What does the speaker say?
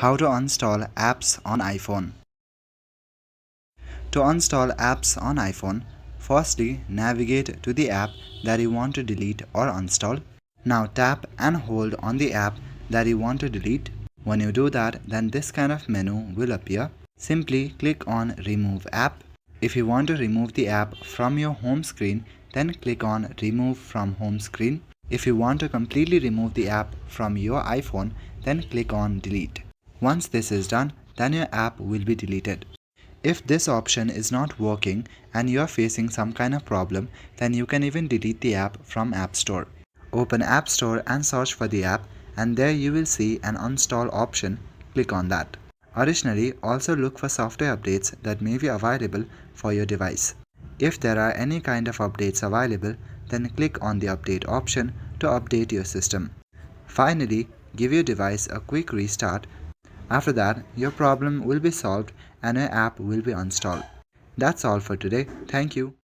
How to uninstall apps on iPhone. To uninstall apps on iPhone, firstly navigate to the app that you want to delete or uninstall. Now tap and hold on the app that you want to delete. When you do that, then this kind of menu will appear. Simply click on Remove App. If you want to remove the app from your home screen, then click on Remove from Home Screen. If you want to completely remove the app from your iPhone, then click on Delete. Once this is done, then your app will be deleted. If this option is not working and you are facing some kind of problem, then you can even delete the app from App Store. Open App Store and search for the app, and there you will see an uninstall option. Click on that. Additionally, also look for software updates that may be available for your device. If there are any kind of updates available, then click on the update option to update your system. Finally, give your device a quick restart. After that, your problem will be solved and your app will be uninstalled. That's all for today. Thank you.